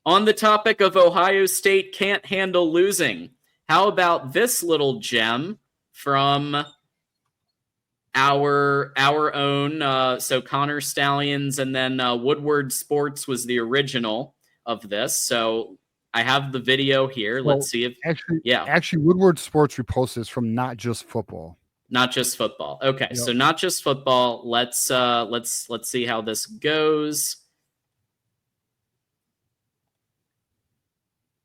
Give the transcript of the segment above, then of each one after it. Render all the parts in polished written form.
On the topic of Ohio State can't handle losing, how about this little gem from our own? So Connor Stallions, and then Woodward Sports was the original of this. So I have the video here. Well, let's see if actually Woodward Sports reposts this from Not Just Football. Not Just Football. Okay, so Not Just Football. Let's see how this goes.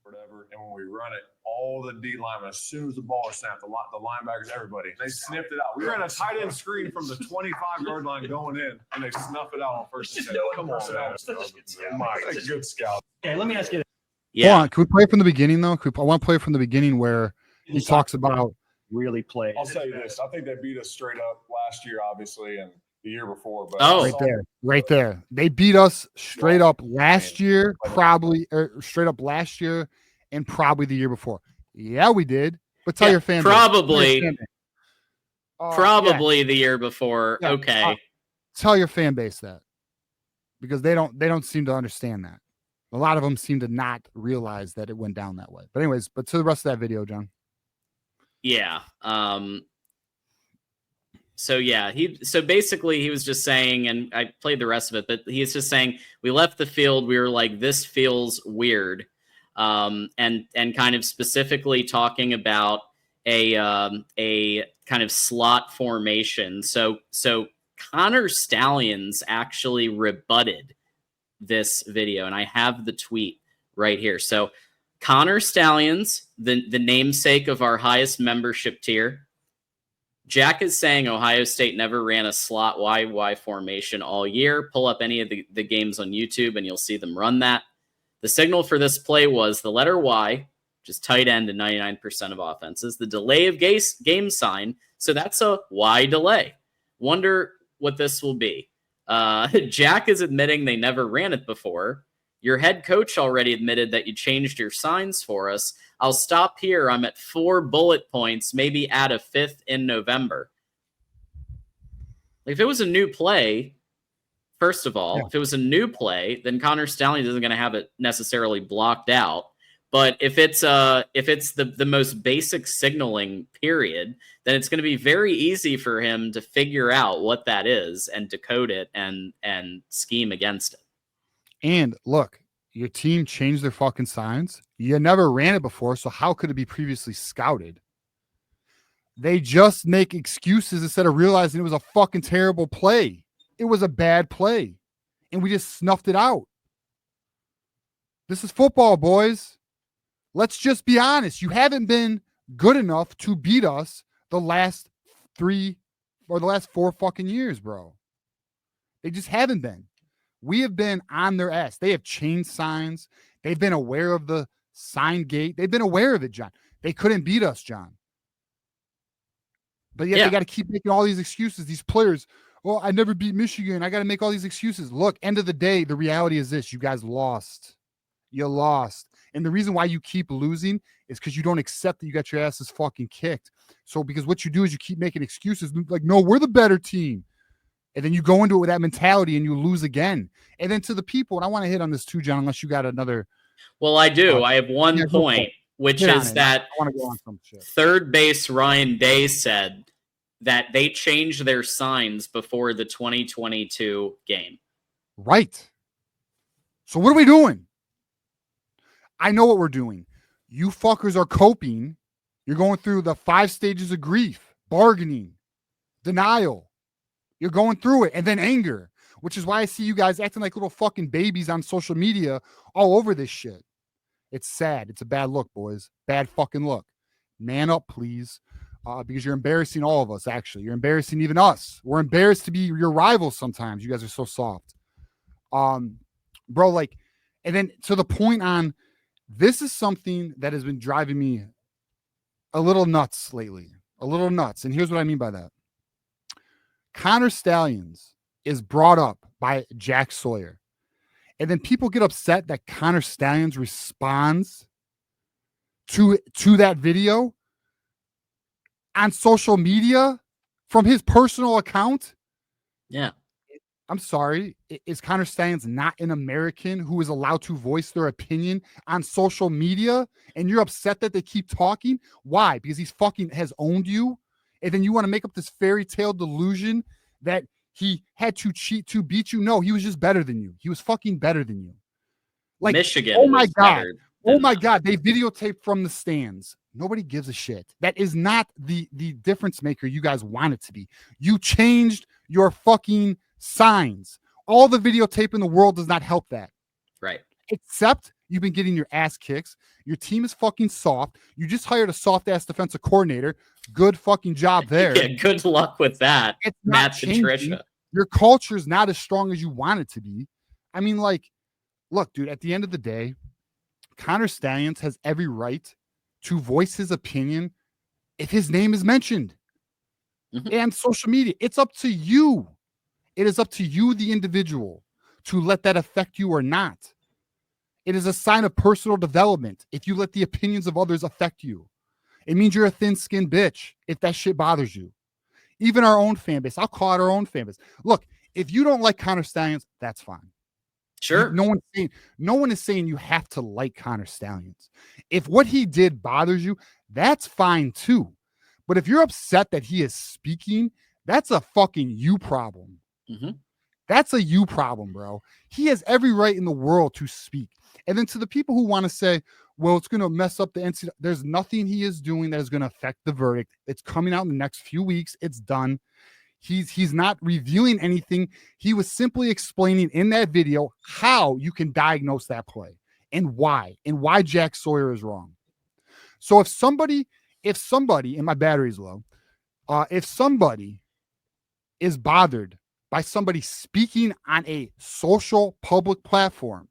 Whatever, and when we run it, all the D linemen, as soon as the ball is snapped, the linebackers, everybody, they sniffed it out. We ran a tight end screen from the 25-yard line going in, and they snuffed it out on first and 10. Come on, man. Good scout. Okay, let me ask you. Yeah. Hold on. Can we play from the beginning, though? I want to play from the beginning where he talks about really play. I'll tell you this. I think they beat us straight up last year, obviously, and the year before. But right there. They beat us straight up last year, probably, or straight up last year, and probably the year before. Yeah, we did. But tell your fan base. Probably the year before. Yeah. Okay. Tell your fan base that, because they don't seem to understand that. A lot of them seem to not realize that it went down that way. But anyways, to the rest of that video, John. Yeah. So basically he was just saying, and I played the rest of it, but he's just saying we left the field. We were like, this feels weird. And kind of specifically talking about a kind of slot formation. So Connor Stallions actually rebutted this video, and I have the tweet right here. So Connor Stallions, the namesake of our highest membership tier. Jack is saying Ohio State never ran a slot YY formation all year. Pull up any of the games on YouTube and you'll see them run that. The signal for this play was the letter Y, which is tight end in 99% of offenses, the delay of game sign. So that's a Y delay. Wonder what this will be. Jack is admitting they never ran it before. Your head coach already admitted that you changed your signs for us. I'll stop here. I'm at 4 bullet points, maybe add a 5th in November. If it was a new play, first of all, if it was a new play, then Connor Stallions isn't going to have it necessarily blocked out. But if it's the most basic signaling period, then it's going to be very easy for him to figure out what that is and decode it and scheme against it. And look, your team changed their fucking signs. You never ran it before, so how could it be previously scouted? They just make excuses instead of realizing it was a fucking terrible play. It was a bad play, and we just snuffed it out. This is football, boys. Let's just be honest. You haven't been good enough to beat us the last 3 or the last 4 fucking years, bro. They just haven't been. We have been on their ass. They have changed signs. They've been aware of the sign gate. They've been aware of it, John. They couldn't beat us, John. But yet they got to keep making all these excuses. These players, oh, I never beat Michigan. I got to make all these excuses. Look, end of the day, the reality is this. You guys lost. You lost. And the reason why you keep losing is because you don't accept that you got your asses fucking kicked. So because what you do is you keep making excuses like, no, we're the better team. And then you go into it with that mentality and you lose again. And then to the people, and I want to hit on this too, John, unless you got another. Well, I do. I have one point, which is that I want to go on some shit. Third base Ryan Day said that they changed their signs before the 2022 game. Right. So what are we doing? I know what we're doing. You fuckers are coping. You're going through the 5 stages of grief, bargaining, denial. You're going through it, and then anger, which is why I see you guys acting like little fucking babies on social media all over this shit. It's sad. It's a bad look, boys. Bad fucking look. Man up, please, because you're embarrassing all of us, actually. You're embarrassing even us. We're embarrassed to be your rivals sometimes. You guys are so soft. Bro, like, and then to the point on, this is something that has been driving me a little nuts lately. A little nuts. And here's what I mean by that. Connor Stallions is brought up by Jack Sawyer. And then people get upset that Connor Stallions responds to that video on social media from his personal account. Yeah. I'm sorry. Is Connor Stallions not an American who is allowed to voice their opinion on social media? And you're upset that they keep talking? Why? Because he's fucking has owned you? And then you want to make up this fairy tale delusion that he had to cheat to beat you? No, he was just better than you. He was fucking better than you. Like, Michigan. Oh my was God. better Oh than my them. God. They videotape from the stands. Nobody gives a shit. That is not the difference maker you guys want it to be. You changed your fucking signs. All the videotape in the world does not help that. Right. Except you've been getting your ass kicks. Your team is fucking soft. You just hired a soft ass defensive coordinator. Good fucking job there. Yeah, good luck with that, It's not Matt changing. Patricia. Your culture is not as strong as you want it to be. I mean, like, look, dude, at the end of the day, Connor Stallions has every right to voice his opinion if his name is mentioned and social media. It's up to you. It is up to you, the individual, to let that affect you or not. It is a sign of personal development if you let the opinions of others affect you. It means you're a thin-skinned bitch if that shit bothers you. Even our own fan base, I'll call it our own fan base. Look, if you don't like Connor Stallions, that's fine. Sure. No one is saying you have to like Connor Stallions. If what he did bothers you, that's fine too. But if you're upset that he is speaking, that's a fucking you problem. That's a you problem, bro. He has every right in the world to speak. And then to the people who want to say, well, it's going to mess up the NCAA, there's nothing he is doing that is going to affect the verdict. It's coming out in the next few weeks. It's done. He's not revealing anything. He was simply explaining in that video how you can diagnose that play and why Jack Sawyer is wrong. So if somebody, and my battery's low, if somebody is bothered by somebody speaking on a social public platform,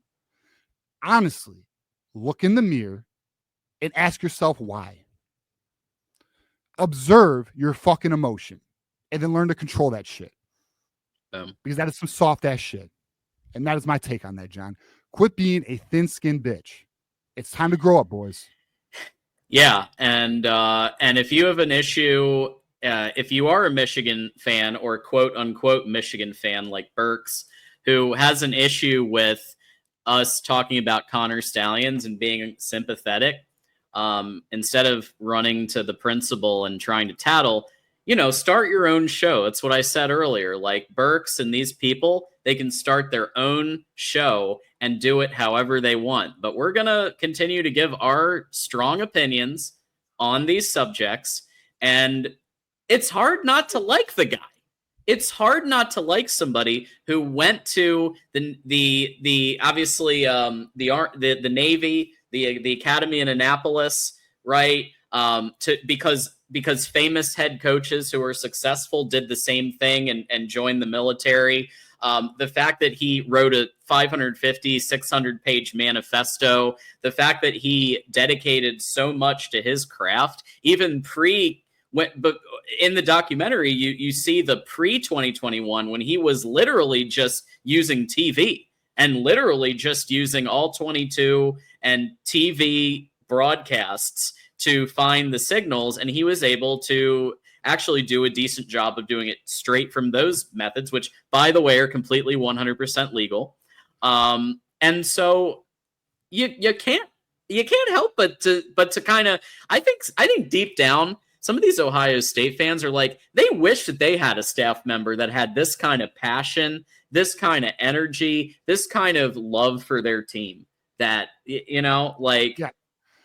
honestly, look in the mirror and ask yourself why. Observe your fucking emotion and then learn to control that shit. Because that is some soft ass shit. And that is my take on that, John. Quit being a thin-skinned bitch. It's time to grow up, boys. Yeah, and if you have an issue, if you are a Michigan fan or quote unquote Michigan fan like Burks, who has an issue with us talking about Connor Stallions and being sympathetic, instead of running to the principal and trying to tattle, start your own show. That's what I said earlier. Like Burks and these people, they can start their own show and do it however they want. But we're going to continue to give our strong opinions on these subjects. And it's hard not to like the guy. It's hard not to like somebody who went to the obviously the Navy, the Academy in Annapolis, right? Because famous head coaches who are successful did the same thing and joined the military. The fact that he wrote a 550, 600-page manifesto, the fact that he dedicated so much to his craft, even but in the documentary, you see the pre-2021 when he was literally just using TV and literally just using all 22 and TV broadcasts to find the signals, and he was able to actually do a decent job of doing it straight from those methods, which, by the way, are completely 100% legal. And so you can't help but to kind of I think deep down some of these Ohio State fans are like, they wish that they had a staff member that had this kind of passion, this kind of energy, this kind of love for their team. That Yeah.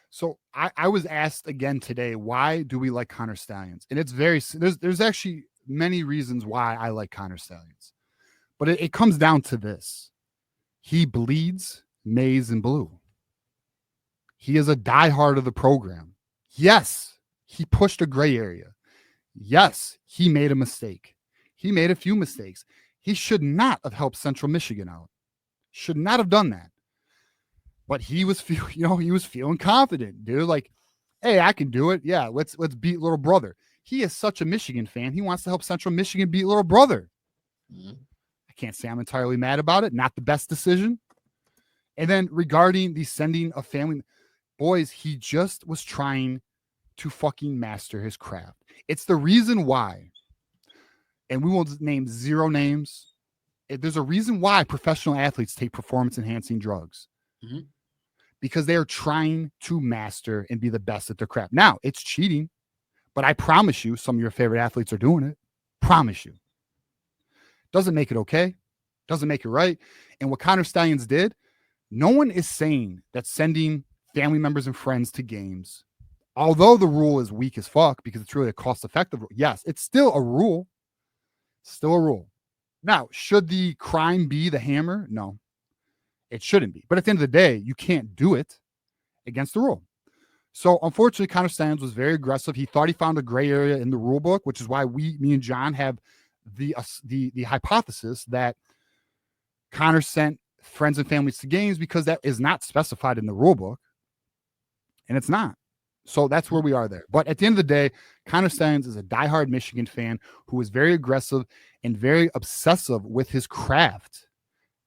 So I was asked again today, why do we like Connor Stallions? And it's there's actually many reasons why I like Connor Stallions, but it comes down to this: he bleeds maize and blue. He is a diehard of the program. Yes, he pushed a gray area. Yes, he made a mistake. He made a few mistakes. He should not have helped Central Michigan out. Should not have done that. But he was feeling confident, dude. Like, hey, I can do it. Yeah, let's beat little brother. He is such a Michigan fan. He wants to help Central Michigan beat little brother. I can't say I'm entirely mad about it. Not the best decision. And then regarding the sending of family, boys, he just was trying to fucking master his craft. It's the reason why, and we will name zero names, There's a reason why professional athletes take performance-enhancing drugs. Mhm. Because they are trying to master and be the best at their craft. Now, it's cheating, but I promise you some of your favorite athletes are doing it. Promise you. Doesn't make it okay. Doesn't make it right. And what Connor Stallions did, no one is saying that sending family members and friends to games, although the rule is weak as fuck because it's really a cost-effective rule. Yes, it's still a rule. Still a rule. Now, should the crime be the hammer? No. It shouldn't be. But at the end of the day, you can't do it against the rule. So unfortunately, Connor Stallions was very aggressive. He thought he found a gray area in the rule book, which is why me and John have the hypothesis that Connor sent friends and families to games because that is not specified in the rule book. And it's not. So that's where we are there. But at the end of the day, Connor Stallions is a diehard Michigan fan who is very aggressive and very obsessive with his craft.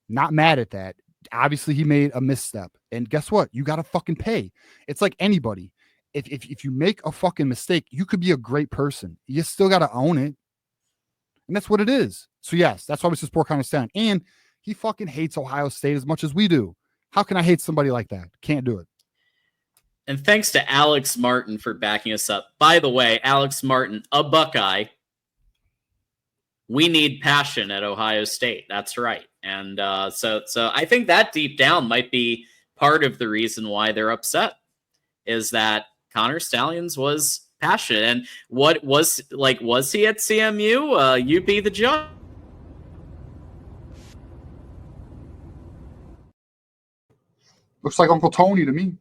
Not mad at that. Obviously, he made a misstep. And guess what? You got to fucking pay. It's like anybody. If you make a fucking mistake, you could be a great person. You still got to own it. And that's what it is. So, yes, that's why we support Connor Stallions. And he fucking hates Ohio State as much as we do. How can I hate somebody like that? Can't do it. And thanks to Alex Martin for backing us up. By the way, Alex Martin, a Buckeye. We need passion at Ohio State. That's right. And so I think that deep down might be part of the reason why they're upset is that Connor Stallions was passionate. And what was he at CMU? You be the judge. Looks like Uncle Tony to me.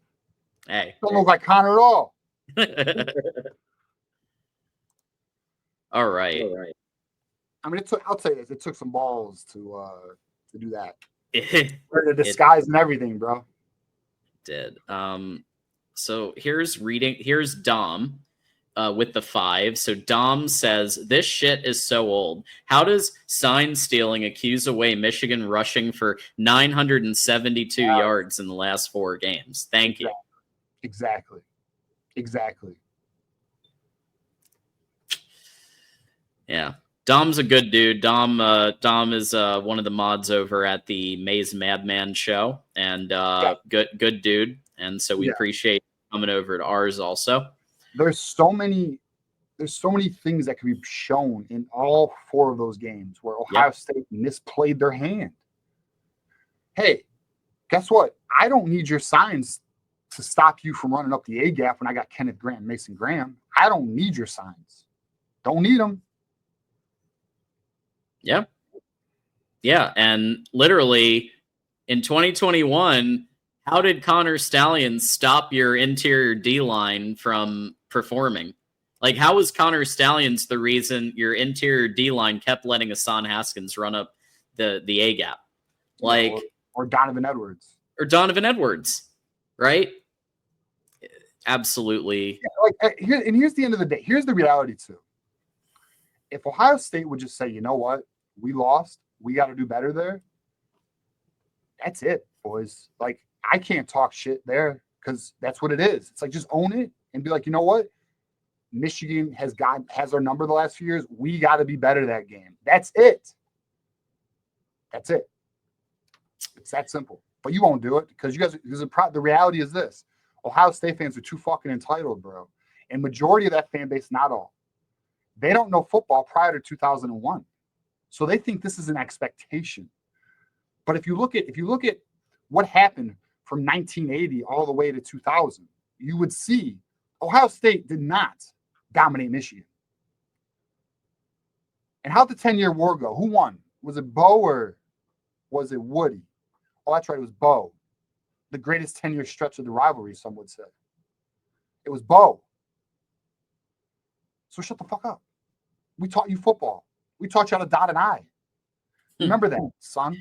Hey. Don't look like Connor at all. All right. I mean, I'll tell you this, it took some balls to do that. For the disguise and everything, bro. Did. So here's Dom with the 5. So Dom says, this shit is so old. How does sign stealing accuse away Michigan rushing for 972 yards in the last 4 games? Thank you. Exactly. Yeah. Dom's a good dude. Dom is one of the mods over at the Maze Madman show, and good dude. And so we appreciate coming over to ours also. There's so many things that can be shown in all 4 of those games where Ohio State misplayed their hand. Hey, guess what? I don't need your signs to stop you from running up the A gap when I got Kenneth Grant and Mason Graham. I don't need your signs. Don't need them. Yeah. Yeah. And literally in 2021, how did Connor Stallions stop your interior D line from performing? Like, how was Connor Stallions the reason your interior D line kept letting Hassan Haskins run up the A gap? Like, or Donovan Edwards. Right? Absolutely. Yeah, here's the end of the day. Here's the reality too. If Ohio State would just say, you know what, we lost, we got to do better there. That's it, boys. Like, I can't talk shit there because that's what it is. It's like, just own it and be like, you know what, Michigan has our number the last few years. We got to be better that game. That's it. It's that simple. But you won't do it because the reality is this: Ohio State fans are too fucking entitled, bro. And majority of that fan base, not all, they don't know football prior to 2001, so they think this is an expectation. But if you look at what happened from 1980 all the way to 2000, you would see Ohio State did not dominate Michigan. And how'd the 10-year war go? Who won? Was it Bo or was it Woody? Oh, that's right, it was Bo. The greatest 10-year stretch of the rivalry, some would say. It was Bo. So shut the fuck up. We taught you football. We taught you how to dot an I. Remember that, son.